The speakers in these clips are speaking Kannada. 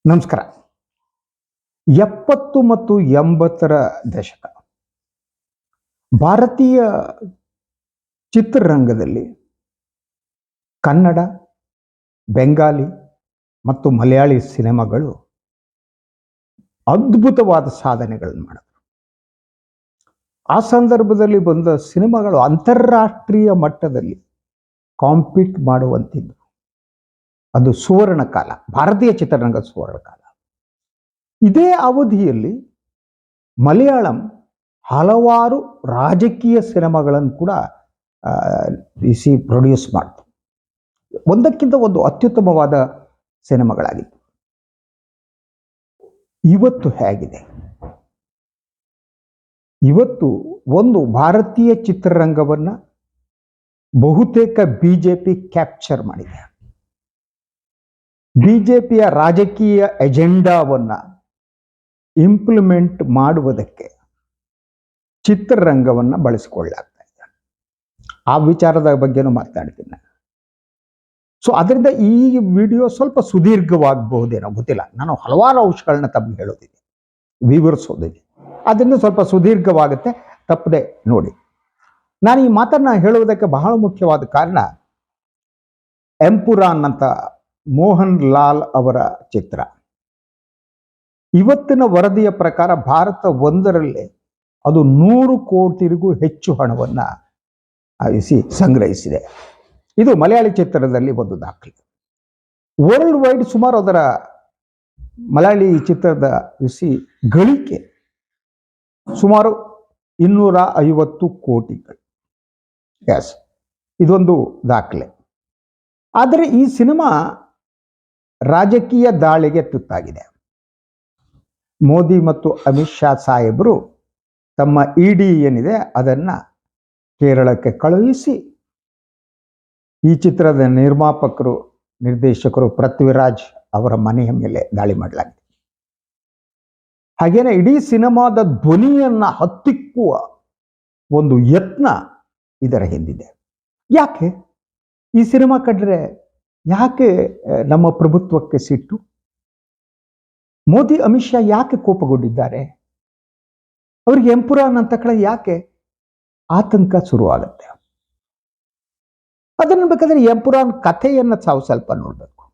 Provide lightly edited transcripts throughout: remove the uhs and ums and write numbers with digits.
ನಮಸ್ಕಾರ. 70 ಮತ್ತು 80ರ ದಶಕ ಭಾರತೀಯ ಚಿತ್ರರಂಗದಲ್ಲಿ ಕನ್ನಡ, ಬೆಂಗಾಲಿ ಮತ್ತು ಮಲಯಾಳಿ ಸಿನಿಮಾಗಳು ಅದ್ಭುತವಾದ ಸಾಧನೆಗಳನ್ನು ಮಾಡಿದ್ರು. ಆ ಸಂದರ್ಭದಲ್ಲಿ ಬಂದ ಸಿನಿಮಾಗಳು ಅಂತಾರಾಷ್ಟ್ರೀಯ ಮಟ್ಟದಲ್ಲಿ ಕಾಂಪೀಟ್ ಮಾಡುವಂತಿದ್ದು. ಅದು ಸುವರ್ಣ ಕಾಲ, ಭಾರತೀಯ ಚಿತ್ರರಂಗದ ಸುವರ್ಣ ಕಾಲ. ಇದೇ ಅವಧಿಯಲ್ಲಿ ಮಲಯಾಳಂ ಹಲವಾರು ರಾಜಕೀಯ ಸಿನಿಮಾಗಳನ್ನು ಕೂಡ ಪ್ರೊಡ್ಯೂಸ್ ಮಾಡ್ತು. ಒಂದಕ್ಕಿಂತ ಒಂದು ಅತ್ಯುತ್ತಮವಾದ ಸಿನಿಮಾಗಳಾಗಿತ್ತು. ಇವತ್ತು ಹೇಗಿದೆ? ಇವತ್ತು ಒಂದು ಭಾರತೀಯ ಚಿತ್ರರಂಗವನ್ನು ಬಹುತೇಕ ಬಿಜೆಪಿ ಕ್ಯಾಪ್ಚರ್ ಮಾಡಿದೆ. ಬಿಜೆಪಿಯ ರಾಜಕೀಯ ಎಜೆಂಡಾವನ್ನು ಇಂಪ್ಲಿಮೆಂಟ್ ಮಾಡುವುದಕ್ಕೆ ಚಿತ್ರರಂಗವನ್ನು ಬಳಸಿಕೊಳ್ಳಲಾಗ್ತಾ ಇದೆ. ಆ ವಿಚಾರದ ಬಗ್ಗೆನೂ ಮಾತನಾಡ್ತೀನಿ ನಾನು. ಸೊ ಅದರಿಂದ ಈ ವಿಡಿಯೋ ಸ್ವಲ್ಪ ಸುದೀರ್ಘವಾಗಬಹುದೇನೋ ಗೊತ್ತಿಲ್ಲ. ನಾನು ಹಲವಾರು ಅಂಶಗಳನ್ನ ತಮಗೆ ಹೇಳೋದಿದೆ, ವಿವರಿಸೋದಿದೆ. ಅದರಿಂದ ಸ್ವಲ್ಪ ಸುದೀರ್ಘವಾಗುತ್ತೆ, ತಪ್ಪದೆ ನೋಡಿ. ನಾನು ಈ ಮಾತನ್ನ ಹೇಳುವುದಕ್ಕೆ ಬಹಳ ಮುಖ್ಯವಾದ ಕಾರಣ, ಎಂಪುರಾನ್ ಅಂತ ಮೋಹನ್ ಲಾಲ್ ಅವರ ಚಿತ್ರ. ಇವತ್ತಿನ ವರದಿಯ ಪ್ರಕಾರ ಭಾರತ ಒಂದರಲ್ಲೇ ಅದು 100 ಕೋಟಿಗೂ ಹೆಚ್ಚು ಹಣವನ್ನು ಸಂಗ್ರಹಿಸಿದೆ. ಇದು ಮಲಯಾಳಿ ಚಿತ್ರದಲ್ಲಿ ಒಂದು ದಾಖಲೆ. ವರ್ಲ್ಡ್ ವೈಡ್ ಸುಮಾರು ಅದರ ಮಲಯಾಳಿ ಚಿತ್ರದ ಗಳಿಕೆ ಸುಮಾರು 250 ಕೋಟಿಗಳು. ಎಸ್, ಇದೊಂದು ದಾಖಲೆ. ಆದರೆ ಈ ಸಿನಿಮಾ ರಾಜಕೀಯ ದಾಳಿಗೆ ತುತ್ತಾಗಿದೆ. ಮೋದಿ ಮತ್ತು ಅಮಿತ್ ಶಾ ಸಾಹೇಬರು ತಮ್ಮ ಇಡಿ ಏನಿದೆ ಅದನ್ನು ಕೇರಳಕ್ಕೆ ಕಳುಹಿಸಿ ಈ ಚಿತ್ರದ ನಿರ್ಮಾಪಕರು, ನಿರ್ದೇಶಕರು ಪೃಥ್ವಿರಾಜ್ ಅವರ ಮನೆಯ ಮೇಲೆ ದಾಳಿ ಮಾಡಲಾಗಿದೆ. ಹಾಗೇನೆ ಇಡೀ ಸಿನಿಮಾದ ಧ್ವನಿಯನ್ನು ಹತ್ತಿಕ್ಕುವ ಒಂದು ಯತ್ನ ಇದರ ಹಿಂದಿದೆ. ಯಾಕೆ ಈ ಸಿನಿಮಾ ಕಂಡ್ರೆ ಯಾಕೆ ನಮ್ಮ ಪ್ರಭುತ್ವಕ್ಕೆ ಸಿಟ್ಟು? ಮೋದಿ ಅಮಿತ್ ಶಾ ಯಾಕೆ ಕೋಪಗೊಂಡಿದ್ದಾರೆ? ಅವರಿಗೆ ಎಂಪುರಾನ್ ಅಂತ ಕಡೆ ಯಾಕೆ ಆತಂಕ ಶುರುವಾಗುತ್ತೆ? ಅದನ್ನು ಬೇಕಾದ್ರೆ ಎಂಪುರಾನ್ ಕಥೆಯನ್ನು ತಾವು ಸ್ವಲ್ಪ ನೋಡಬೇಕು.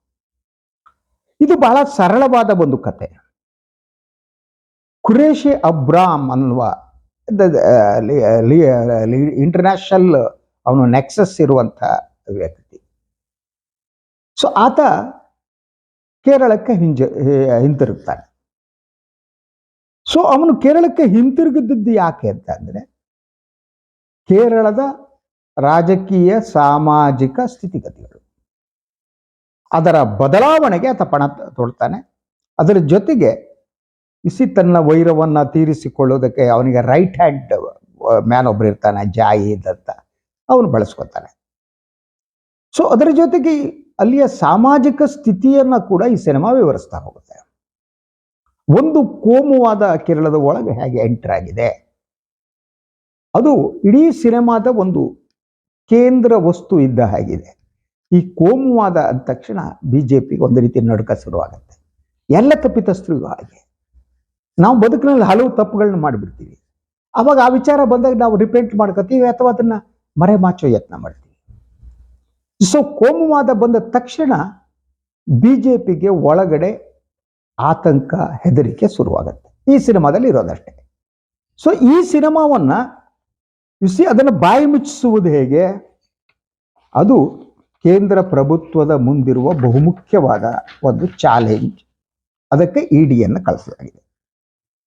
ಇದು ಬಹಳ ಸರಳವಾದ ಒಂದು ಕಥೆ. ಖುರೇಶಿ ಅಬ್ರಾಮ್ ಅನ್ನುವ ಇಂಟರ್ನ್ಯಾಷನಲ್ ಅವನು ನೆಕ್ಸಸ್ ಇರುವಂಥ ವ್ಯಕ್ತಿ. ಸೊ ಆತ ಕೇರಳಕ್ಕೆ ಹಿಂತಿರುಗ್ತಾನೆ. ಸೊ ಅವನು ಕೇರಳಕ್ಕೆ ಹಿಂತಿರುಗಿದ್ದು ಯಾಕೆ ಅಂತ ಅಂದ್ರೆ, ಕೇರಳದ ರಾಜಕೀಯ ಸಾಮಾಜಿಕ ಸ್ಥಿತಿಗತಿಗಳು, ಅದರ ಬದಲಾವಣೆಗೆ ಆತ ಪಣ ತೊಡ್ತಾನೆ. ಅದರ ಜೊತೆಗೆ ತನ್ನ ವೈರವನ್ನು ತೀರಿಸಿಕೊಳ್ಳೋದಕ್ಕೆ ಅವನಿಗೆ ರೈಟ್ ಹ್ಯಾಂಡ್ ಮ್ಯಾನ್ ಒಬ್ರು ಇರ್ತಾನೆ, ಜಾಹಿದ್ ಅಂತ, ಅವನು ಬಳಸ್ಕೊತಾನೆ. ಸೊ ಅದರ ಜೊತೆಗೆ ಅಲ್ಲಿಯ ಸಾಮಾಜಿಕ ಸ್ಥಿತಿಯನ್ನು ಕೂಡ ಈ ಸಿನಿಮಾ ವಿವರಿಸ್ತಾ ಹೋಗುತ್ತೆ. ಒಂದು ಕೋಮುವಾದ ಕೇರಳದ ಒಳಗೆ ಹೇಗೆ ಎಂಟರ್ ಆಗಿದೆ, ಅದು ಇಡೀ ಸಿನಿಮಾದ ಒಂದು ಕೇಂದ್ರ ವಸ್ತು ಇದ್ದ ಹಾಗಿದೆ. ಈ ಕೋಮುವಾದ ಅಂದ ತಕ್ಷಣ ಬಿಜೆಪಿಗೆ ಒಂದು ರೀತಿ ನಡುಕ ಶುರುವಾಗುತ್ತೆ. ಎಲ್ಲ ತಪ್ಪಿತಸ್ಥರಿಗೂ ಹಾಗೆ. ನಾವು ಬದುಕಿನಲ್ಲಿ ಹಲವು ತಪ್ಪುಗಳನ್ನ ಮಾಡಿಬಿಡ್ತೀವಿ. ಅವಾಗ ಆ ವಿಚಾರ ಬಂದಾಗ ನಾವು ರಿಪೆಂಟ್ ಮಾಡ್ಕೋತೀವಿ ಅಥವಾ ಅದನ್ನ ಮರೆಮಾಚೋ ಯತ್ನ ಮಾಡ್ತೀವಿ. ಸೊ ಕೋಮುವಾದ ಬಂದ ತಕ್ಷಣ ಬಿಜೆಪಿಗೆ ಒಳಗಡೆ ಆತಂಕ, ಹೆದರಿಕೆ ಶುರುವಾಗುತ್ತೆ. ಈ ಸಿನಿಮಾದಲ್ಲಿ ಇರೋದಷ್ಟೇ. ಸೊ ಈ ಸಿನಿಮಾವನ್ನ ಅದನ್ನು ಬಾಯಿ ಮುಚ್ಚಿಸುವುದು ಹೇಗೆ? ಅದು ಕೇಂದ್ರ ಪ್ರಭುತ್ವದ ಮುಂದಿರುವ ಬಹುಮುಖ್ಯವಾದ ಒಂದು ಚಾಲೆಂಜ್. ಅದಕ್ಕೆ ಇಡಿಯನ್ನು ಕಳಿಸಲಾಗಿದೆ.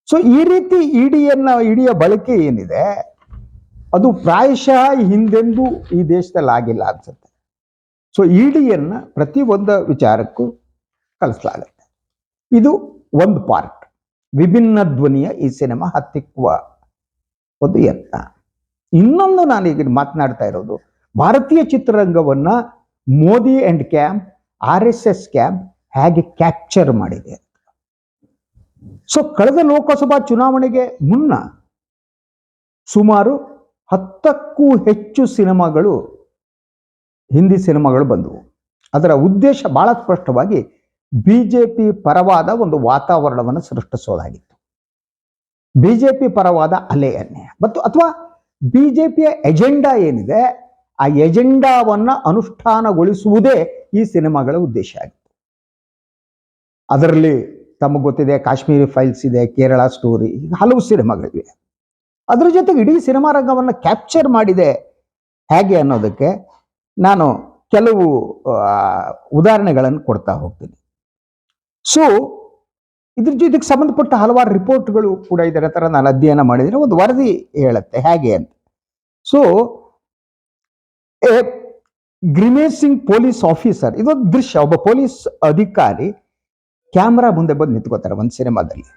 ಸೊ ಈ ರೀತಿ ಇಡಿಯ ಬಳಕೆ ಏನಿದೆ, ಅದು ಪ್ರಾಯಶಃ ಹಿಂದೆಂದೂ ಈ ದೇಶದಲ್ಲಿ ಆಗಿಲ್ಲ ಅನ್ಸುತ್ತೆ. ಸೊ ಇಡಿಯನ್ನು ಪ್ರತಿ ಒಂದು ವಿಚಾರಕ್ಕೂ ಕಳಿಸಲಾಗುತ್ತೆ. ಇದು ಒಂದು ಪಾರ್ಟ್. ವಿಭಿನ್ನ ಧ್ವನಿಯ ಈ ಸಿನಿಮಾ ಹತ್ತಿಕ್ಕುವ ಒಂದು ಯತ್ನ. ಇನ್ನೊಂದು ನಾನೀಗ ಮಾತನಾಡ್ತಾ ಇರೋದು, ಭಾರತೀಯ ಚಿತ್ರರಂಗವನ್ನ Modi and camp, RSS camp ಹೇಗೆ ಕ್ಯಾಪ್ಚರ್ ಮಾಡಿದೆ. ಸೊ ಕಳೆದ ಲೋಕಸಭಾ ಚುನಾವಣೆಗೆ ಮುನ್ನ ಸುಮಾರು 10ಕ್ಕೂ ಹೆಚ್ಚು ಸಿನಿಮಾಗಳು, ಹಿಂದಿ ಸಿನಿಮಾಗಳು ಬಂದವು. ಅದರ ಉದ್ದೇಶ ಬಹಳ ಸ್ಪಷ್ಟವಾಗಿ ಬಿಜೆಪಿ ಪರವಾದ ಒಂದು ವಾತಾವರಣವನ್ನು ಸೃಷ್ಟಿಸೋದಾಗಿತ್ತು. ಬಿಜೆಪಿ ಪರವಾದ ಅಲೆಯನ್ನೇ ಮತ್ತು ಅಥವಾ ಬಿಜೆಪಿಯ ಎಜೆಂಡಾ ಏನಿದೆ ಆ ಎಜೆಂಡಾವನ್ನ ಅನುಷ್ಠಾನಗೊಳಿಸುವುದೇ ಈ ಸಿನಿಮಾಗಳ ಉದ್ದೇಶ ಆಗಿತ್ತು. ಅದರಲ್ಲಿ ತಮಗೆ ಗೊತ್ತಿದೆ ಕಾಶ್ಮೀರಿ ಫೈಲ್ಸ್ ಇದೆ, ಕೇರಳ ಸ್ಟೋರಿ, ಹಲವು ಸಿನಿಮಾಗಳಿವೆ. ಅದರ ಜೊತೆಗೆ ಇಡೀ ಸಿನಿಮಾ ರಂಗವನ್ನು ಕ್ಯಾಪ್ಚರ್ ಮಾಡಿದೆ ಹೇಗೆ ಅನ್ನೋದಕ್ಕೆ ನಾನು ಕೆಲವು ಉದಾಹರಣೆಗಳನ್ನು ಕೊಡ್ತಾ ಹೋಗ್ತೀನಿ. ಸೊ ಇದಕ್ಕೆ ಸಂಬಂಧಪಟ್ಟ ಹಲವಾರು ರಿಪೋರ್ಟ್ಗಳು ಕೂಡ ಇದರ ಥರ ನಾನು ಅಧ್ಯಯನ ಮಾಡಿದರೆ ಒಂದು ವರದಿ ಹೇಳುತ್ತೆ ಹೇಗೆ ಅಂತ. ಸೊ ಎ ಗ್ರಿಮೇಸಿಂಗ್ ಪೊಲೀಸ್ ಆಫೀಸರ್, ಇದೊಂದು ದೃಶ್ಯ. ಒಬ್ಬ ಪೊಲೀಸ್ ಅಧಿಕಾರಿ ಕ್ಯಾಮ್ರಾ ಮುಂದೆ ಬಂದು ನಿಂತ್ಕೋತಾರೆ ಒಂದು ಸಿನಿಮಾದಲ್ಲಿ.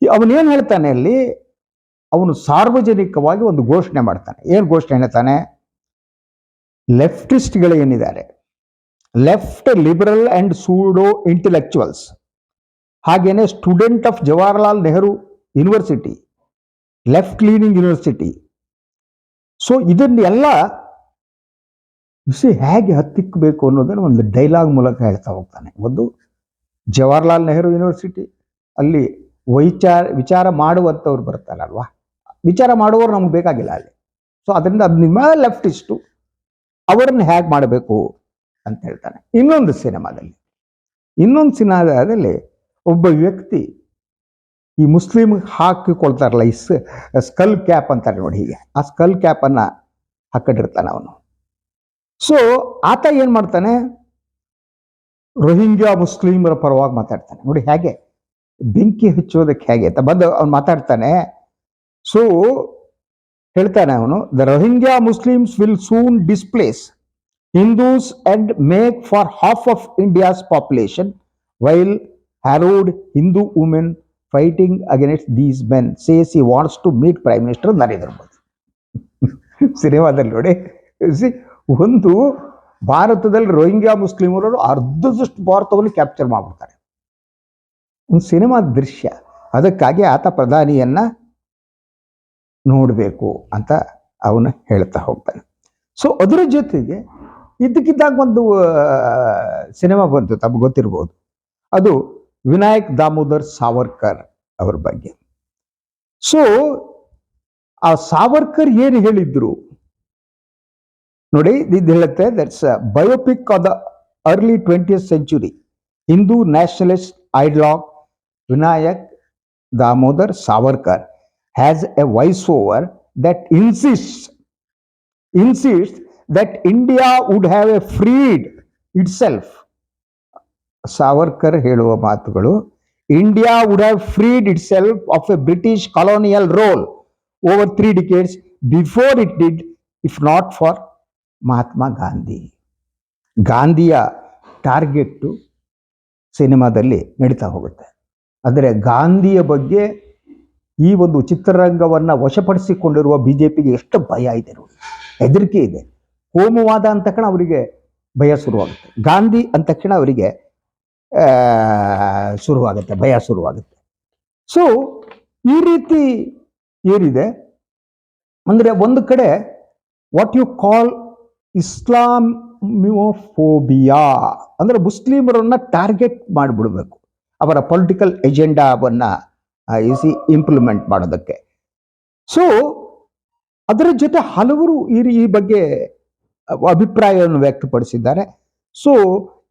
ಅವನೇನು ಹೇಳ್ತಾನೆ ಅಲ್ಲಿ, ಅವನು ಸಾರ್ವಜನಿಕವಾಗಿ ಒಂದು ಘೋಷಣೆ ಮಾಡ್ತಾನೆ. ಏನು ಘೋಷಣೆ ಹೇಳ್ತಾನೆ? ಲೆಫ್ಟಿಸ್ಟ್ಗಳೇನಿದ್ದಾರೆ, left liberal and pseudo intellectuals, ಹಾಗೇನೆ student of Jawaharlal Nehru university, left leaning university, so ಇದನ್ನೆಲ್ಲ ಹೇಗೆ ಹತ್ತಿಕ್ಕಬೇಕು ಅನ್ನೋದನ್ನು ಒಂದು ಡೈಲಾಗ್ ಮೂಲಕ ಹೇಳ್ತಾ ಹೋಗ್ತಾನೆ. ಒಂದು ಜವಾಹರ್ಲಾಲ್ ನೆಹರು ಯೂನಿವರ್ಸಿಟಿ, ಅಲ್ಲಿ ವಿಚಾರ ಮಾಡುವಂಥವ್ರು ಬರ್ತಾರಲ್ವಾ, ವಿಚಾರ ಮಾಡುವವರು ನಮ್ಗೆ ಬೇಕಾಗಿಲ್ಲ ಅಲ್ಲಿ. ಸೊ ಅದರಿಂದ ಅದು ನಿಮ್ಮ ಲೆಫ್ಟಿಸ್ಟು, ಅವರನ್ನು ಹೇಗೆ ಮಾಡಬೇಕು ಅಂತ ಹೇಳ್ತಾನೆ. ಇನ್ನೊಂದು ಸಿನಿಮಾದಲ್ಲಿ ಒಬ್ಬ ವ್ಯಕ್ತಿ ಈ ಮುಸ್ಲಿಮ್ ಹಾಕಿಕೊಳ್ತಾರಲ್ಲ ಈ ಸ್ಕಲ್ ಕ್ಯಾಪ್ ಅಂತಾರೆ ನೋಡಿ, ಹೀಗೆ ಆ ಸ್ಕಲ್ ಕ್ಯಾಪನ್ನು ಹಾಕೊಂಡಿರ್ತಾನೆ ಅವನು. ಸೊ ಆತ ಏನು ಮಾಡ್ತಾನೆ, ರೋಹಿಂಗ್ಯಾ ಮುಸ್ಲಿಮರ ಪರವಾಗಿ ಮಾತಾಡ್ತಾನೆ. ನೋಡಿ ಹೇಗೆ ಬೆಂಕಿ ಹಚ್ಚೋದಕ್ಕೆ ಹೇಗೆ ಅಂತ ಬಂದು ಅವನು ಮಾತಾಡ್ತಾನೆ. ಸೊ ಹೇಳ್ತಾನೆ ಅವನು, the Rohingya Muslims will soon displace Hindus and make for half of India's population while harrowed Hindu women fighting against these men says he wants to meet Prime Minister Narendra Modi. ಸಿನಿಮಾದಲ್ಲಿ ನೋಡಿ, ಒಂದು ಭಾರತದಲ್ಲಿ ರೋಹಿಂಗ್ಯಾ ಮುಸ್ಲಿಮರು ಅರ್ಧದಷ್ಟು ಭಾರತವನ್ನು ಕ್ಯಾಪ್ಚರ್ ಮಾಡ್ಬಿಡ್ತಾರೆ. ಒಂದು ಸಿನಿಮಾ ದೃಶ್ಯ. ಅದಕ್ಕಾಗಿ ಆತ ಪ್ರಧಾನಿಯನ್ನ ನೋಡಬೇಕು ಅಂತ ಅವನು ಹೇಳ್ತಾ ಹೋಗ್ತಾನೆ. ಸೊ ಅದರ ಜೊತೆಗೆ ಇದ್ದಕ್ಕಿದ್ದಾಗ ಒಂದು ಸಿನಿಮಾ ಬಂತು, ತಮಗೆ ಗೊತ್ತಿರ್ಬೋದು. ಅದು ವಿನಾಯಕ್ ದಾಮೋದರ್ ಸಾವರ್ಕರ್ ಅವರ ಬಗ್ಗೆ. ಸೊ ಆ ಸಾವರ್ಕರ್ ಏನು ಹೇಳಿದ್ರು ನೋಡಿ, ಇದು ಹೇಳುತ್ತೆ, that's biopic of the early 20th century Hindu nationalist ideologue Vinayak Damodar Savarkar has a voice over that insist that India would have a freed itself. Savarkar ಹೇಳುವ ಮಾತುಗಳು, India would have freed itself of a British colonial rule over 3 decades before it did if not for Mahatma Gandhi. ಗಾಂಧಿಯ ಟಾರ್ಗೆಟ್ ಸಿನಿಮಾದಲ್ಲಿ ನಡೀತಾ ಹೋಗುತ್ತೆ. ಅಂದರೆ ಗಾಂಧಿಯ ಬಗ್ಗೆ ಈ ಒಂದು ಚಿತ್ರರಂಗವನ್ನು ವಶಪಡಿಸಿಕೊಂಡಿರುವ ಬಿಜೆಪಿಗೆ ಎಷ್ಟು ಭಯ ಇದೆ ನೋಡಿ, ಹೆದರಿಕೆ ಇದೆ. ಕೋಮುವಾದ ಅಂದ ತಕ್ಷಣ ಅವರಿಗೆ ಭಯ ಶುರುವಾಗುತ್ತೆ, ಗಾಂಧಿ ಅಂದ ತಕ್ಷಣ ಅವರಿಗೆ ಶುರುವಾಗುತ್ತೆ, ಭಯ ಶುರುವಾಗುತ್ತೆ. ಸೊ ಈ ರೀತಿ ಏನಿದೆ ಅಂದರೆ, ಒಂದು ಕಡೆ ವಾಟ್ ಯು ಕಾಲ್ ಇಸ್ಲಾಮಿಯೋಫೋಬಿಯಾ, ಅಂದರೆ ಮುಸ್ಲಿಮರನ್ನ ಟಾರ್ಗೆಟ್ ಮಾಡಿಬಿಡ್ಬೇಕು ಅವರ ಪೊಲಿಟಿಕಲ್ ಎಜೆಂಡಾವನ್ನ ಇಂಪ್ಲಿಮೆಂಟ್ ಮಾಡೋದಕ್ಕೆ. ಸೊ ಅದರ ಜೊತೆ ಹಲವರು ಈ ಬಗ್ಗೆ ಅಭಿಪ್ರಾಯವನ್ನು ವ್ಯಕ್ತಪಡಿಸಿದ್ದಾರೆ. ಸೊ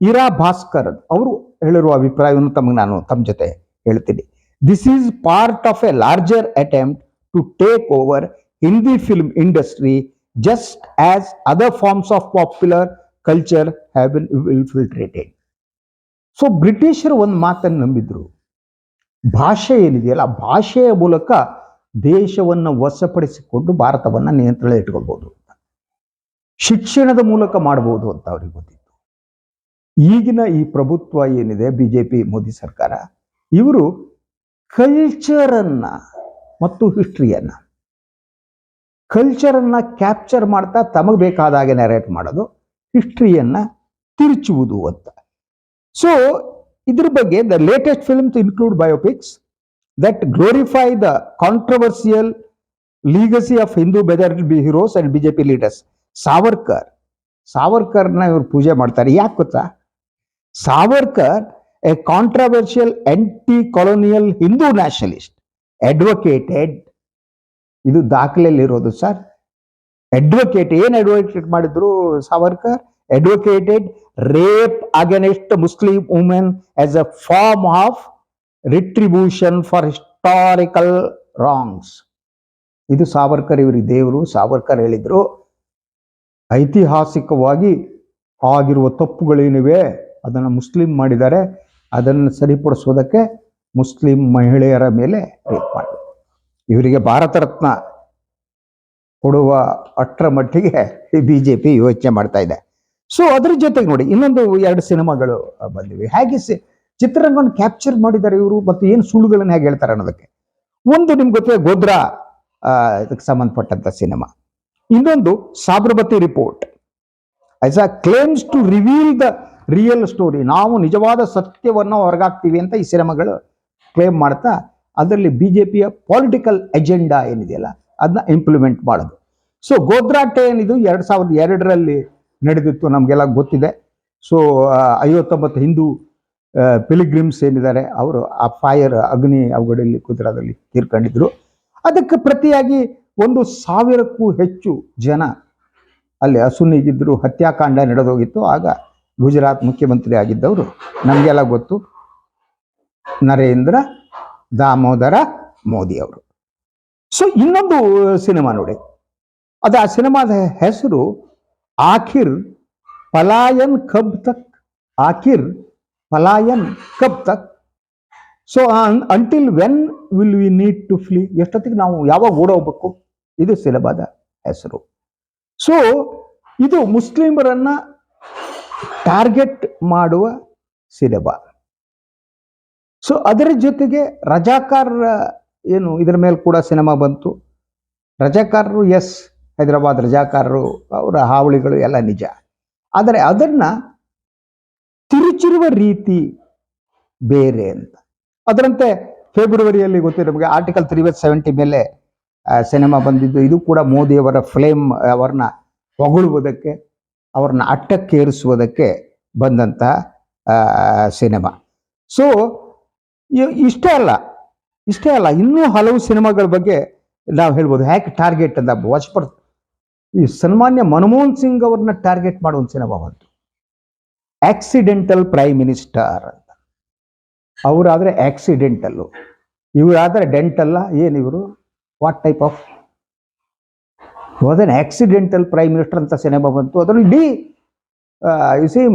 ಇರಾ ಭಾಸ್ಕರ್ ಅವರು ಹೇಳಿರುವ ಅಭಿಪ್ರಾಯವನ್ನು ತಮ್ಮ ಜೊತೆ ಹೇಳ್ತೀನಿ. This is part of a larger attempt to take over Hindi film industry just as other forms of popular culture have been infiltrated. So ಬ್ರಿಟಿಷರು ಒಂದು ಮಾತನ್ನು ನಂಬಿದ್ರು, ಭಾಷೆ ಏನಿದೆಯಲ್ಲ ಆ ಭಾಷೆಯ ಮೂಲಕ ದೇಶವನ್ನು ವಶಪಡಿಸಿಕೊಂಡು ಭಾರತವನ್ನು ನಿಯಂತ್ರಣ ಇಟ್ಕೊಳ್ಬಹುದು ಅಂತ, ಶಿಕ್ಷಣದ ಮೂಲಕ ಮಾಡಬಹುದು ಅಂತ ಅವ್ರಿಗೆ ಗೊತ್ತಿತ್ತು. ಈಗಿನ ಈ ಪ್ರಭುತ್ವ ಏನಿದೆ ಬಿಜೆಪಿ ಮೋದಿ ಸರ್ಕಾರ, ಇವರು ಕಲ್ಚರನ್ನ ಮತ್ತು ಕಲ್ಚರನ್ನ ಕ್ಯಾಪ್ಚರ್ ಮಾಡ್ತಾ ತಮಗೆ ಬೇಕಾದ ಹಾಗೆ ನರೇಟ್ ಮಾಡೋದು, ಹಿಸ್ಟ್ರಿಯನ್ನ ತಿರುಚುವುದು ಅಂತ. ಸೊ ಇದ್ರ ಬಗ್ಗೆ the latest films include biopics that glorify the controversial legacy of Hindu majority heroes and BJP leaders. ಸಾವರ್ಕರ್ನ ಇವರು ಪೂಜೆ ಮಾಡ್ತಾರೆ. ಯಾಕೆ ಗೊತ್ತಾ? Savarkar, a controversial anti-colonial Hindu nationalist, advocated, ಇದು ದಾಖಲೆಯಲ್ಲಿರೋದು ಸರ್. ಅಡ್ವೊಕೇಟ್ ಏನ್ ಅಡ್ವೊಕೇಟ್ ಮಾಡಿದ್ರು Savarkar? Advocated rape against Muslim women as a form of retribution for historical wrongs. ಇದು ಸಾವರ್ಕರ್, ಇವರಿಗೆ ದೇವರು. ಸಾವರ್ಕರ್ ಹೇಳಿದ್ರು, ಐತಿಹಾಸಿಕವಾಗಿ ಆಗಿರುವ ತಪ್ಪುಗಳೇನಿವೆ ಅದನ್ನು ಮುಸ್ಲಿಂ ಮಾಡಿದ್ದಾರೆ, ಅದನ್ನು ಸರಿಪಡಿಸೋದಕ್ಕೆ ಮುಸ್ಲಿಂ ಮಹಿಳೆಯರ ಮೇಲೆ ರೇಪ್ ಮಾಡಿದ್ರು. ಇವರಿಗೆ ಭಾರತ ರತ್ನ ಕೊಡುವ ಅಷ್ಟರ ಮಟ್ಟಿಗೆ ಬಿಜೆಪಿ ಯೋಚನೆ ಮಾಡ್ತಾ ಇದೆ. ಸೊ ಅದ್ರ ಜೊತೆಗೆ ನೋಡಿ, ಇನ್ನೊಂದು 2 ಸಿನಿಮಾಗಳು ಬಂದಿವೆ. ಹೇಗೆ ಚಿತ್ರರಂಗವನ್ನು ಕ್ಯಾಪ್ಚರ್ ಮಾಡಿದ್ದಾರೆ ಇವರು, ಮತ್ತು ಏನು ಸುಳ್ಳುಗಳನ್ನು ಹೇಗೆ ಹೇಳ್ತಾರೆ ಅನ್ನೋದಕ್ಕೆ. ಒಂದು ನಿಮ್ಗೆ ಗೊತ್ತಿದೆ, ಗೋದ್ರಾ ಇದಕ್ಕೆ ಸಂಬಂಧಪಟ್ಟಂತ ಸಿನಿಮಾ. ಇನ್ನೊಂದು Sabarmati report, as a claims to reveal the real story. ನಾವು ನಿಜವಾದ ಸತ್ಯವನ್ನು ಹೊರಗಾಕ್ತೀವಿ ಅಂತ ಈ ಸಿನಿಮಾಗಳು ಕ್ಲೇಮ್ ಮಾಡ್ತಾ ಅದರಲ್ಲಿ ಬಿಜೆಪಿಯ ಪೊಲಿಟಿಕಲ್ ಎಜೆಂಡಾ ಏನಿದೆಯಲ್ಲ ಅದನ್ನ ಇಂಪ್ಲಿಮೆಂಟ್ ಮಾಡೋದು. ಸೊ ಗೋದ್ರಾ ಟ್ರೈನ್ ಇದು 2002ರಲ್ಲಿ ನಡೆದಿತ್ತು, ನಮಗೆಲ್ಲ ಗೊತ್ತಿದೆ. ಸೊ 59 ಹಿಂದೂ ಪಿಲಿಗ್ರಿಮ್ಸ್ ಏನಿದ್ದಾರೆ ಅವರು ಆ ಫೈರ್ ಅಗ್ನಿ ಅವಘಡದಲ್ಲಿ ಗುಜರಾತಲ್ಲಿ ತೀರ್ಕೊಂಡಿದ್ರು. ಅದಕ್ಕೆ ಪ್ರತಿಯಾಗಿ 1,000ಕ್ಕೂ ಹೆಚ್ಚು ಜನ ಅಲ್ಲಿ ಅಸುನೀಗಿದ್ರು, ಹತ್ಯಾಕಾಂಡ ನಡೆದೋಗಿತ್ತು. ಆಗ ಗುಜರಾತ್ ಮುಖ್ಯಮಂತ್ರಿ ಆಗಿದ್ದವರು ನಮಗೆಲ್ಲ ಗೊತ್ತು, ನರೇಂದ್ರ ದಾಮೋದರ ಮೋದಿ ಅವರು. ಸೊ ಇನ್ನೊಂದು ಸಿನಿಮಾ ನೋಡಿ, ಅದು ಆ ಸಿನಿಮಾದ ಹೆಸರು ಆಖಿರ್ ಪಲಾಯನ್ ಕಬ್ ತಕ್. ಆಖಿರ್ Palayan Kab Tak. So until when will we need to flee, ಎಷ್ಟೊತ್ತಿಗೆ ನಾವು ಯಾವಾಗ ಓಡೋಗ್ಬೇಕು, ಇದು ಸಿನಿಮಾದ ಹೆಸರು. ಸೊ ಇದು ಮುಸ್ಲಿಮರನ್ನ ಟಾರ್ಗೆಟ್ ಮಾಡುವ ಸಿನಿಮಾ. ಸೊ ಅದರ ಜೊತೆಗೆ ರಜಾಕಾರ್ ಏನು ಇದರ ಮೇಲೆ ಕೂಡ ಸಿನಿಮಾ ಬಂತು. ರಜಾಕಾರರು, ಎಸ್, ಹೈದರಾಬಾದ್ ರಜಾಕಾರರು, ಅವರ ಹಾವಳಿಗಳು ಎಲ್ಲ ನಿಜ. ಆದರೆ ಅದನ್ನ ತಿರುಚಿರುವ ರೀತಿ ಬೇರೆ ಅಂತ. ಅದರಂತೆ ಫೆಬ್ರವರಿಯಲ್ಲಿ ಗೊತ್ತಿದೆ ನಮಗೆ ಆರ್ಟಿಕಲ್ 370 ಮೇಲೆ ಸಿನಿಮಾ ಬಂದಿದ್ದು. ಇದು ಕೂಡ ಮೋದಿಯವರ ಫ್ಲೇಮ್, ಅವರನ್ನ ಹೊಗಳುವುದಕ್ಕೆ, ಅವ್ರನ್ನ ಅಟ್ಟಕ್ಕೇರಿಸುವುದಕ್ಕೆ ಬಂದಂತಹ ಸಿನಿಮಾ. ಸೊ ಇಷ್ಟೇ ಅಲ್ಲ, ಇನ್ನೂ ಹಲವು ಸಿನಿಮಾಗಳ ಬಗ್ಗೆ ನಾವು ಹೇಳ್ಬೋದು. ಹ್ಯಾಕ್ ಟಾರ್ಗೆಟ್ ಅಂತ ವಾಜಪೇಯಿ, ಈ ಸನ್ಮಾನ್ಯ ಮನಮೋಹನ್ ಸಿಂಗ್ ಅವ್ರನ್ನ ಟಾರ್ಗೆಟ್ ಮಾಡೋ ಒಂದು ಸಿನಿಮಾ ಬಂತು, ಆಕ್ಸಿಡೆಂಟಲ್ ಪ್ರೈಮ್ ಮಿನಿಸ್ಟರ್ ಅಂತ. ಅವರಾದ್ರೆ ಆಕ್ಸಿಡೆಂಟಲ್ಲು, ಇವರಾದ್ರೆ ಡೆಂಟಲ್ಲ. ಏನಿವರು, what type of was an accidental prime minister ಅಂತ ಸಿನಿಮಾ ಬಂತು. ಅದರಲ್ಲಿ ಇಡೀ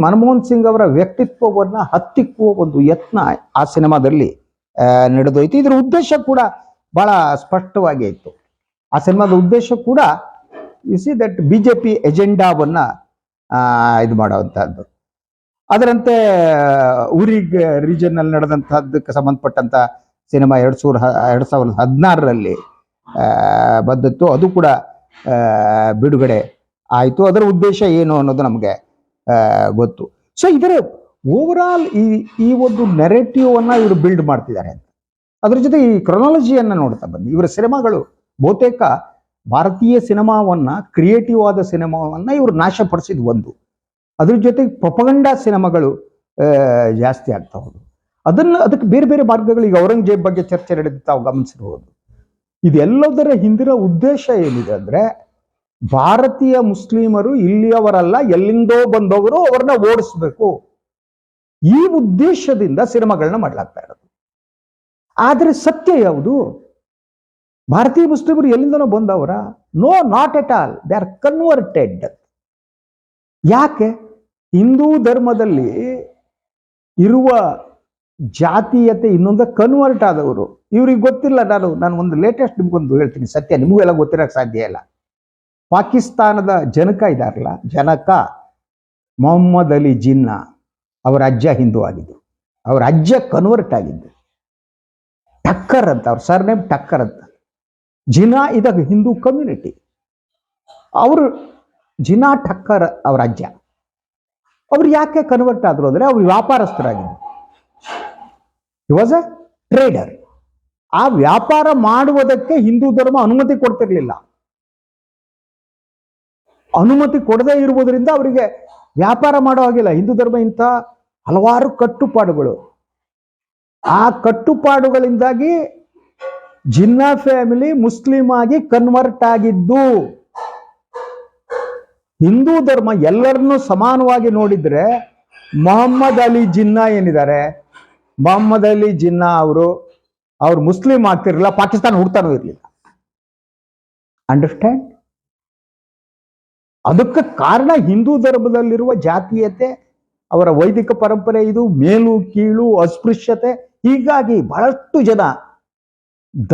ಮನಮೋಹನ್ ಸಿಂಗ್ ಅವರ ವ್ಯಕ್ತಿತ್ವವನ್ನು ಹತ್ತಿಕ್ಕುವ ಒಂದು ಯತ್ನ ಆ ಸಿನಿಮಾದಲ್ಲಿ ನಡೆದೋಯ್ತು. ಇದರ ಉದ್ದೇಶ ಕೂಡ ಬಹಳ ಸ್ಪಷ್ಟವಾಗಿ ಇತ್ತು. ಆ ಸಿನಿಮಾದ ಉದ್ದೇಶ ಕೂಡ ದಟ್ ಬಿಜೆಪಿ ಎಜೆಂಡಾವನ್ನ ಇದು ಮಾಡುವಂತಹದ್ದು. ಅದರಂತೆ ಊರಿಗೆ ರೀಜನ್ ಅಲ್ಲಿ ನಡೆದಂತಹದ್ದಕ್ಕೆ ಸಂಬಂಧಪಟ್ಟಂತ ಸಿನಿಮಾ 2016ರಲ್ಲಿ ಬಂದಿತ್ತು. ಅದು ಕೂಡ ಬಿಡುಗಡೆ ಆಯಿತು. ಅದರ ಉದ್ದೇಶ ಏನು ಅನ್ನೋದು ನಮಗೆ ಗೊತ್ತು. ಸೊ ಇದರ ಓವರ್ ಆಲ್ ಈ ಒಂದು ನೆರೆಟಿವ್ ಅನ್ನ ಇವರು ಬಿಲ್ಡ್ ಮಾಡ್ತಿದ್ದಾರೆ ಅಂತ. ಅದ್ರ ಜೊತೆ ಈ ಕ್ರೊನಾಲಜಿಯನ್ನ ನೋಡ್ತಾ ಬನ್ನಿ. ಇವರ ಸಿನಿಮಾಗಳು ಬಹುತೇಕ ಭಾರತೀಯ ಸಿನಿಮಾವನ್ನ, ಕ್ರಿಯೇಟಿವ್ ಆದ ಸಿನಿಮಾವನ್ನ ಇವರು ನಾಶಪಡಿಸಿದ ಒಂದು. ಅದ್ರ ಜೊತೆಗೆ ಪ್ರೊಪಗಂಡಾ ಸಿನಿಮಾಗಳು ಜಾಸ್ತಿ ಆಗ್ತಾ ಹೋದು. ಅದಕ್ಕೆ ಬೇರೆ ಬೇರೆ ಮಾರ್ಗಗಳು, ಈಗ ಔರಂಗಜೇಬ್ ಬಗ್ಗೆ ಚರ್ಚೆ ನಡೆದು ತಾವು ಗಮನಿಸಿರ್ಬೋದು. ಇದೆಲ್ಲದರ ಹಿಂದಿನ ಉದ್ದೇಶ ಏನಿದೆ ಅಂದ್ರೆ, ಭಾರತೀಯ ಮುಸ್ಲಿಮರು ಇಲ್ಲಿಯವರಲ್ಲ, ಎಲ್ಲಿಂದೋ ಬಂದವರು, ಅವ್ರನ್ನ ಓಡಿಸ್ಬೇಕು, ಈ ಉದ್ದೇಶದಿಂದ ಸಿನಿಮಾಗಳನ್ನ ಮಾಡಲಾಗ್ತಾ ಇರೋದು. ಆದರೆ ಸತ್ಯ ಯಾವುದು? ಭಾರತೀಯ ಮುಸ್ಲಿಮರು ಎಲ್ಲಿಂದನೋ ಬಂದವರ? No, not at all. They are converted. ಯಾಕೆ? ಹಿಂದೂ ಧರ್ಮದಲ್ಲಿ ಇರುವ ಜಾತೀಯತೆ ಇನ್ನೊಂದು ಕನ್ವರ್ಟ್ ಆದವರು. ಇವ್ರಿಗೆ ಗೊತ್ತಿಲ್ಲ. ನಾನು ಒಂದು ಲೇಟೆಸ್ಟ್ ನಿಮ್ಗೊಂದು ಹೇಳ್ತೀನಿ, ಸತ್ಯ ನಿಮಗೆಲ್ಲ ಗೊತ್ತಿರಕ್ಕೆ ಸಾಧ್ಯ ಇಲ್ಲ. ಪಾಕಿಸ್ತಾನದ ಜನಕ ಇದಾರಲ್ಲ, ಜನಕ ಮೊಹಮ್ಮದ್ ಅಲಿ ಜಿನ್ನಾ, ಅವರ ಅಜ್ಜ ಹಿಂದೂ ಆಗಿದ್ದು, ಅವರ ಅಜ್ಜ ಕನ್ವರ್ಟ್ ಆಗಿದ್ದು. ಟಕ್ಕರ್ ಅಂತ ಅವ್ರ ಸರ್ನೇಮ್, ಟಕ್ಕರ್ ಅಂತ. ಜಿನಾ ಇದಾಗ ಹಿಂದೂ ಕಮ್ಯುನಿಟಿ, ಅವರು ಜಿನಾ ಠಕ್ಕರ್ ಅವರ ಅಜ್ಜ. ಅವ್ರು ಯಾಕೆ ಕನ್ವರ್ಟ್ ಆದ್ರು ಅಂದ್ರೆ, ಅವ್ರು ವ್ಯಾಪಾರಸ್ಥರಾಗಿದ್ದು. He was a trader. ಆ ವ್ಯಾಪಾರ ಮಾಡುವುದಕ್ಕೆ ಹಿಂದೂ ಧರ್ಮ ಅನುಮತಿ ಕೊಡ್ತಿರ್ಲಿಲ್ಲ. ಅನುಮತಿ ಕೊಡದೇ ಇರುವುದರಿಂದ ಅವರಿಗೆ ವ್ಯಾಪಾರ ಮಾಡೋ ಹಾಗಿಲ್ಲ. ಹಿಂದೂ ಧರ್ಮ ಇಂಥ ಹಲವಾರು ಕಟ್ಟುಪಾಡುಗಳು. ಆ ಕಟ್ಟುಪಾಡುಗಳಿಂದಾಗಿ ಜಿನ್ನಾ ಫ್ಯಾಮಿಲಿ ಮುಸ್ಲಿಂ ಆಗಿ ಕನ್ವರ್ಟ್ ಆಗಿದ್ದು. ಹಿಂದೂ ಧರ್ಮ ಎಲ್ಲರನ್ನೂ ಸಮಾನವಾಗಿ ನೋಡಿದ್ರೆ ಮೊಹಮ್ಮದ್ ಅಲಿ ಜಿನ್ನಾ ಏನಿದ್ದಾರೆ, ಮೊಹಮ್ಮದ್ ಅಲಿ ಜಿನ್ನಾ ಅವ್ರು ಮುಸ್ಲಿಂ ಆಗ್ತಿರ್ಲಿಲ್ಲ, ಪಾಕಿಸ್ತಾನ ಹುಡ್ತಾನೂ ಇರಲಿಲ್ಲ. ಅಂಡರ್ಸ್ಟ್ಯಾಂಡ್? ಅದಕ್ಕೆ ಕಾರಣ ಹಿಂದೂ ಧರ್ಮದಲ್ಲಿರುವ ಜಾತೀಯತೆ, ಅವರ ವೈದಿಕ ಪರಂಪರೆ, ಇದು ಮೇಲು ಕೀಳು ಅಸ್ಪೃಶ್ಯತೆ. ಹೀಗಾಗಿ ಬಹಳಷ್ಟು ಜನ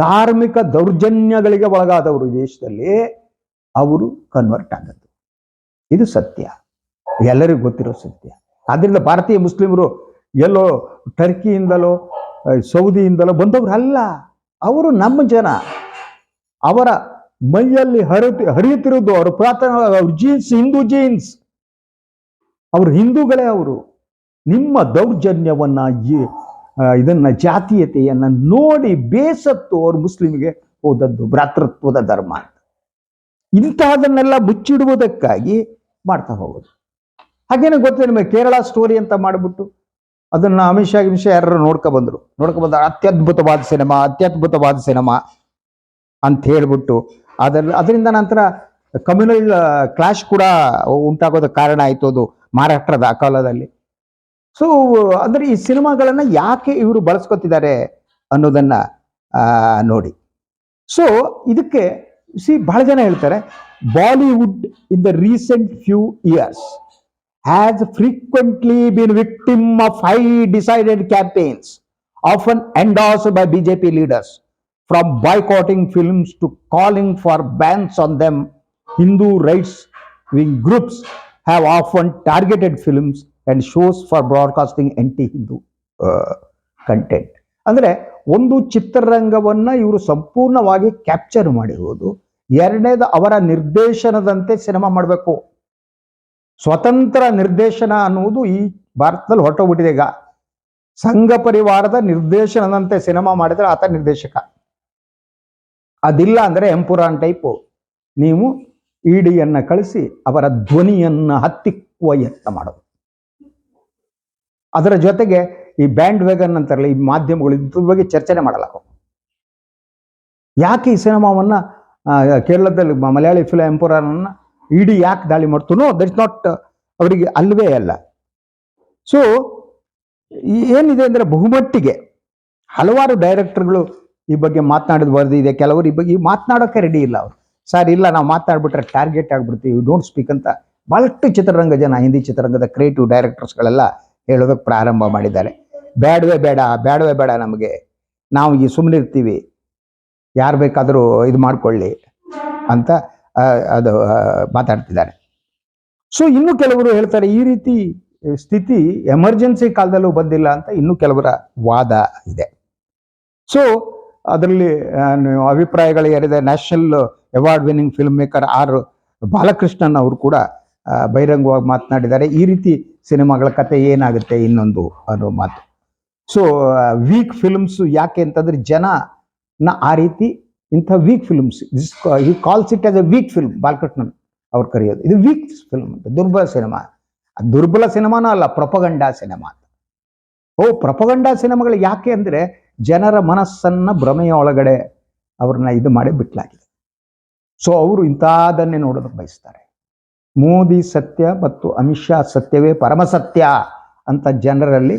ಧಾರ್ಮಿಕ ದೌರ್ಜನ್ಯಗಳಿಗೆ ಒಳಗಾದವರು ದೇಶದಲ್ಲಿ ಅವರು ಕನ್ವರ್ಟ್ ಆದದ್ದು. ಇದು ಸತ್ಯ, ಎಲ್ಲರಿಗೂ ಗೊತ್ತಿರೋ ಸತ್ಯ. ಆದ್ರಿಂದ ಭಾರತೀಯ ಮುಸ್ಲಿಮರು ಎಲ್ಲೋ ಟರ್ಕಿಯಿಂದಲೋ ಸೌದಿಯಿಂದಲೋ ಬಂದವರು ಅಲ್ಲ. ಅವರು ನಮ್ಮ ಜನ. ಅವರ ಮೈಯಲ್ಲಿ ಹರಿಯುತ್ತಿರುವುದು ಅವರು ಪುರಾತನ ಜೀನ್ಸ್, ಹಿಂದೂ ಜೀನ್ಸ್. ಅವರು ಹಿಂದೂಗಳೇ. ಅವರು ನಿಮ್ಮ ದೌರ್ಜನ್ಯವನ್ನ, ಇದನ್ನ ಜಾತೀಯತೆಯನ್ನ ನೋಡಿ ಬೇಸತ್ತು ಅವರು ಮುಸ್ಲಿಮ್ಗೆ ಹೋದದ್ದು ಭ್ರಾತೃತ್ವದ ಧರ್ಮ ಅಂತ. ಇಂತಹದನ್ನೆಲ್ಲ ಮುಚ್ಚಿಡುವುದಕ್ಕಾಗಿ ಮಾಡ್ತಾ ಹೋಗೋದು. ಹಾಗೇನೆ ಗೊತ್ತೇ ನಿಮಗೆ ಕೇರಳ ಸ್ಟೋರಿ ಅಂತ ಮಾಡಿಬಿಟ್ಟು ಅದನ್ನ ಅಮಿತ್ ಶಾ ಯಾರು ನೋಡ್ಕೊಂಡ್ಬಂದ್ರು. ಅತ್ಯದ್ಭುತವಾದ ಸಿನಿಮಾ ಅಂತ ಹೇಳ್ಬಿಟ್ಟು ಅದರಿಂದ ನಂತರ ಕಮ್ಯುನಲ್ ಕ್ಲಾಶ್ ಕೂಡ ಉಂಟಾಗೋದಕ್ಕೆ ಕಾರಣ ಆಯ್ತು ಅದು ಮಹಾರಾಷ್ಟ್ರದ ಆ ಕಾಲದಲ್ಲಿ. ಸೊ ಅಂದ್ರೆ ಈ ಸಿನಿಮಾಗಳನ್ನ ಯಾಕೆ ಇವರು ಬಳಸ್ಕೊತಿದ್ದಾರೆ ಅನ್ನೋದನ್ನ ನೋಡಿ. ಸೊ ಇದಕ್ಕೆ ಬಹಳ ಜನ ಹೇಳ್ತಾರೆ, Bollywood in the recent few years has frequently been victim of high decided campaigns, often endorsed by BJP leaders, from boycotting films to calling for bans on them. Hindu rights wing groups have often targeted films and shows for broadcasting anti-Hindu content. ಅಂದ್ರೆ ಒಂದು ಚಿತ್ರರಂಗವನ್ನ ಇವರು ಸಂಪೂರ್ಣವಾಗಿ ಕ್ಯಾಪ್ಚರ್ ಮಾಡಿರುವುದು. ಎರಡನೇದು, ಅವರ ನಿರ್ದೇಶನದಂತೆ ಸಿನಿಮಾ ಮಾಡಬೇಕು. ಸ್ವತಂತ್ರ ನಿರ್ದೇಶನ ಅನ್ನುವುದು ಈ ಭಾರತದಲ್ಲಿ ಹೊರಟೋಗ್ಬಿಟ್ಟಿದೆ. ಈಗ ಸಂಘ ಪರಿವಾರದ ನಿರ್ದೇಶನದಂತೆ ಸಿನಿಮಾ ಮಾಡಿದ್ರೆ ಆತ ನಿರ್ದೇಶಕ. ಅದಿಲ್ಲ ಅಂದ್ರೆ ಎಂಪುರಾನ್ ಟೈಪು ನೀವು ಇಡಿಯನ್ನ ಕಳಿಸಿ ಅವರ ಧ್ವನಿಯನ್ನ ಹತ್ತಿಕ್ಕುವ ಯತ್ನ ಮಾಡೋದು. ಅದರ ಜೊತೆಗೆ ಈ ಬ್ಯಾಂಡ್ ವೇಗನ್ ಅಂತಾರಲ್ಲ, ಈ ಮಾಧ್ಯಮಗಳು ಇದ್ರ ಬಗ್ಗೆ ಚರ್ಚೆನೆ ಮಾಡಲ್ಲ. ಯಾಕೆ ಈ ಸಿನಿಮಾವನ್ನ ಕೇರಳದಲ್ಲಿ ಮಲಯಾಳಿ ಫಿಲಂ ಎಂಪುರಾನನ್ನ ಇಡಿ ಯಾಕೆ ದಾಳಿ ಮಾಡ್ತು? ದಟ್ ಇಸ್ ನಾಟ್, ಅವರಿಗೆ ಅಲ್ವೇ ಅಲ್ಲ. ಸೊ ಏನಿದೆ ಅಂದ್ರೆ ಬಹುಮಟ್ಟಿಗೆ ಹಲವಾರು ಡೈರೆಕ್ಟರ್ಗಳು ಈ ಬಗ್ಗೆ ಮಾತನಾಡಿದ ವರದಿ ಇದೆ. ಕೆಲವರು ಈ ಬಗ್ಗೆ ಮಾತನಾಡೋಕೆ ರೆಡಿ ಇಲ್ಲ. ಅವರು ಸರ್ ಇಲ್ಲ, ನಾವು ಮಾತನಾಡ್ಬಿಟ್ರೆ ಟಾರ್ಗೆಟ್ ಆಗ್ಬಿಡ್ತೀವಿ, ಡೋಂಟ್ ಸ್ಪೀಕ್ ಅಂತ ಬಹಳಷ್ಟು ಚಿತ್ರರಂಗ ಜನ, ಹಿಂದಿ ಚಿತ್ರರಂಗದ ಕ್ರಿಯೇಟಿವ್ ಡೈರೆಕ್ಟರ್ಸ್ಗಳೆಲ್ಲ ಹೇಳೋದಕ್ಕೆ ಪ್ರಾರಂಭ ಮಾಡಿದ್ದಾರೆ. ಬೇಡವೇ ಬೇಡ ನಮಗೆ, ನಾವು ಈ ಸುಮ್ಮನೆ ಇರ್ತೀವಿ, ಯಾರು ಬೇಕಾದರೂ ಇದು ಮಾಡ್ಕೊಳ್ಳಿ ಅಂತ ಅದು ಮಾತಾಡ್ತಿದ್ದಾರೆ. ಸೊ ಇನ್ನು ಕೆಲವರು ಹೇಳ್ತಾರೆ ಈ ರೀತಿ ಸ್ಥಿತಿ ಎಮರ್ಜೆನ್ಸಿ ಕಾಲದಲ್ಲೂ ಬಂದಿಲ್ಲ ಅಂತ ಇನ್ನು ಕೆಲವರ ವಾದ ಇದೆ. ಸೊ ಅದರಲ್ಲಿ ಅಭಿಪ್ರಾಯಗಳು ಏನಿದೆ, national award winning film maker R Balakrishnan ಅವರು ಕೂಡ ಬಹಿರಂಗವಾಗಿ ಮಾತನಾಡಿದ್ದಾರೆ. ಈ ರೀತಿ ಸಿನಿಮಾಗಳ ಕತೆ ಏನಾಗುತ್ತೆ ಇನ್ನೊಂದು ಅನ್ನೋ ಮಾತು. ಸೊ ವೀಕ್ ಫಿಲ್ಮ್ಸ್ ಯಾಕೆ ಅಂತಂದ್ರೆ ಜನನ ಆ ರೀತಿ ಇಂಥ ವೀಕ್ ಫಿಲ್ಮ್ಸ್, ಈ calls it as a weak film. Balakrishnan ಅವ್ರು ಕರೆಯೋದು ಇದು ವೀಕ್ ಫಿಲ್ಮ್ ಅಂತ, ದುರ್ಬಲ ಸಿನಿಮಾ. ದುರ್ಬಲ ಸಿನಿಮಾನೂ ಅಲ್ಲ, ಪ್ರೊಪಗಂಡಾ ಸಿನಿಮಾ ಅಂತ. ಪ್ರೊಪಗಂಡಾ ಸಿನಿಮಾಗಳು ಯಾಕೆ ಅಂದ್ರೆ ಜನರ ಮನಸ್ಸನ್ನ ಭ್ರಮೆಯ ಒಳಗಡೆ ಅವ್ರನ್ನ ಇದು ಮಾಡಿ ಬಿಟ್ಲಾಗಿದೆ. ಸೊ ಅವರು ಇಂಥದನ್ನೇ ನೋಡೋದಕ್ಕೆ ಬಯಸ್ತಾರೆ. ಮೋದಿ ಸತ್ಯ ಮತ್ತು ಅಮಿತ್ ಶಾ ಸತ್ಯವೇ ಪರಮ ಸತ್ಯ ಅಂತ ಜನರಲ್ಲಿ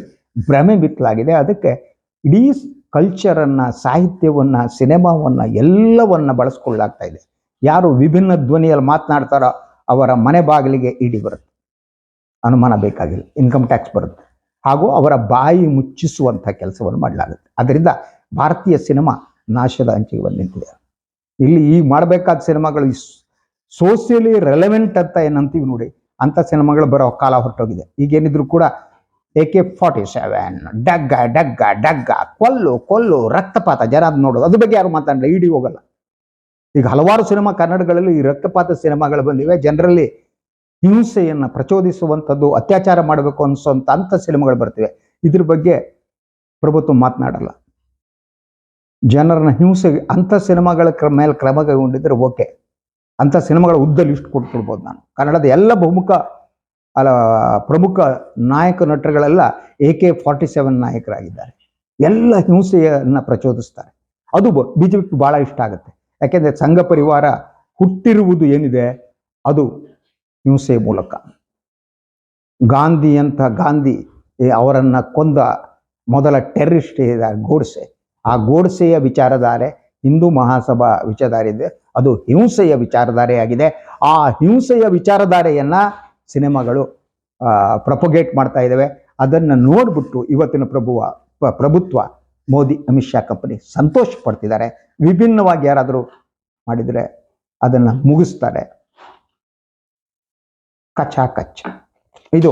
ಭ್ರಮೆ ಬಿತ್ತಲಾಗಿದೆ. ಅದಕ್ಕೆ ಇಡೀ ಕಲ್ಚರನ್ನ, ಸಾಹಿತ್ಯವನ್ನ, ಸಿನಿಮಾವನ್ನ ಎಲ್ಲವನ್ನ ಬಳಸ್ಕೊಳ್ಳಾಗ್ತಾ ಇದೆ. ಯಾರು ವಿಭಿನ್ನ ಧ್ವನಿಯಲ್ಲಿ ಮಾತನಾಡ್ತಾರೋ ಅವರ ಮನೆ ಬಾಗಿಲಿಗೆ ಇಡಿ ಬರುತ್ತೆ, ಅನುಮಾನ ಬೇಕಾಗಿಲ್ಲ, ಇನ್ಕಮ್ ಟ್ಯಾಕ್ಸ್ ಬರುತ್ತೆ, ಹಾಗೂ ಅವರ ಬಾಯಿ ಮುಚ್ಚಿಸುವಂಥ ಕೆಲಸವನ್ನು ಮಾಡಲಾಗುತ್ತೆ. ಅದರಿಂದ ಭಾರತೀಯ ಸಿನಿಮಾ ನಾಶದ ಅಂಚಿಗೆ ಬಂದು ನಿಂತಿದೆ. ಇಲ್ಲಿ ಈಗ ಮಾಡಬೇಕಾದ ಸಿನಿಮಾಗಳು ಸೋಷಿಯಲಿ ರೆಲೆವೆಂಟ್ ಅಂತ ಏನಂತೀವಿ ನೋಡಿ, ಅಂಥ ಸಿನಿಮಾಗಳು ಬರೋ ಕಾಲ ಹೊರಟೋಗಿದೆ. ಈಗೇನಿದ್ರು ಕೂಡ AK-47 ಡಗ್ಗ ಕೊಲ್ಲು ರಕ್ತಪಾತ, ಜನ ಅದು ನೋಡೋದು, ಅದ್ರ ಬಗ್ಗೆ ಯಾರು ಮಾತಾಡಲ್ಲ, ಇಡಿ ಹೋಗಲ್ಲ. ಈಗ ಹಲವಾರು ಸಿನಿಮಾ ಕನ್ನಡಗಳಲ್ಲಿ ಈ ರಕ್ತಪಾತ ಸಿನಿಮಾಗಳು ಬಂದಿವೆ. ಜನರಲ್ಲಿ ಹಿಂಸೆಯನ್ನು ಪ್ರಚೋದಿಸುವಂಥದ್ದು, ಅತ್ಯಾಚಾರ ಮಾಡಬೇಕು ಅನ್ಸೋಂಥ ಅಂಥ ಸಿನಿಮಾಗಳು ಬರ್ತಿವೆ. ಇದ್ರ ಬಗ್ಗೆ ಪ್ರಭುತ್ವ ಮಾತನಾಡಲ್ಲ. ಜನರನ್ನ ಹಿಂಸೆ ಅಂಥ ಸಿನಿಮಾಗಳ ಮೇಲೆ ಕ್ರಮ ಕೈಗೊಂಡಿದ್ರೆ ಓಕೆ. ಅಂಥ ಸಿನಿಮಾಗಳ ಉದ್ದಲ್ಲಿ ಇಷ್ಟು ಕೊಟ್ಬಿಡ್ಬೋದು ನಾನು. ಕನ್ನಡದ ಎಲ್ಲ ಬಹುಮುಖ ಅಲ್ಲ ಪ್ರಮುಖ ನಾಯಕ ನಟರುಗಳೆಲ್ಲ AK-47 ನಾಯಕರಾಗಿದ್ದಾರೆ. ಎಲ್ಲ ಹಿಂಸೆಯನ್ನು ಪ್ರಚೋದಿಸ್ತಾರೆ. ಅದು BJP ಬಹಳ ಇಷ್ಟ ಆಗುತ್ತೆ. ಯಾಕೆಂದರೆ ಸಂಘ ಪರಿವಾರ ಹುಟ್ಟಿರುವುದು ಏನಿದೆ ಅದು ಹಿಂಸೆಯ ಮೂಲಕ. ಗಾಂಧಿ ಅವರನ್ನು ಕೊಂದ ಮೊದಲ ಟೆರರಿಸ್ಟ್ ಗೋಡ್ಸೆ. ಆ ಗೋಡ್ಸೆಯ ವಿಚಾರಧಾರೆ ಹಿಂದೂ ಮಹಾಸಭಾ ವಿಚಾರಧಾರೆ ಇದೆ, ಅದು ಹಿಂಸೆಯ ವಿಚಾರಧಾರೆಯಾಗಿದೆ. ಆ ಹಿಂಸೆಯ ವಿಚಾರಧಾರೆಯನ್ನು ಸಿನಿಮಾಗಳು ಪ್ರೊಪಗೇಟ್ ಮಾಡ್ತಾ ಇದ್ದಾವೆ. ಅದನ್ನು ನೋಡ್ಬಿಟ್ಟು ಇವತ್ತಿನ ಪ್ರಭುತ್ವ ಮೋದಿ ಅಮಿತ್ ಶಾ ಕಂಪನಿ ಸಂತೋಷ ಪಡ್ತಿದ್ದಾರೆ. ವಿಭಿನ್ನವಾಗಿ ಯಾರಾದರೂ ಮಾಡಿದರೆ ಅದನ್ನು ಮುಗಿಸ್ತಾರೆ. ಕಚ್. ಇದು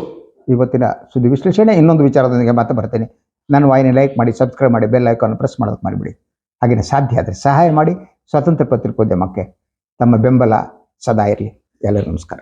ಇವತ್ತಿನ ಸುದ್ದಿ ವಿಶ್ಲೇಷಣೆ. ಇನ್ನೊಂದು ವಿಚಾರದೊಂದಿಗೆ ಮತ್ತೆ ಬರ್ತೇನೆ. ನನ್ನ ವಾಹಿನಿ ಲೈಕ್ ಮಾಡಿ, ಸಬ್ಸ್ಕ್ರೈಬ್ ಮಾಡಿ, ಬೆಲ್ ಐಕಾನ್ ಪ್ರೆಸ್ ಮಾಡೋದಕ್ಕೆ ಮಾಡಿಬಿಡಿ. ಹಾಗೆಯೇ ಸಾಧ್ಯ ಆದರೆ ಸಹಾಯ ಮಾಡಿ. ಸ್ವತಂತ್ರ ಪತ್ರಿಕೋದ್ಯಮಕ್ಕೆ ತಮ್ಮ ಬೆಂಬಲ ಸದಾ ಇರಲಿ. ಎಲ್ಲರಿಗೂ ನಮಸ್ಕಾರ.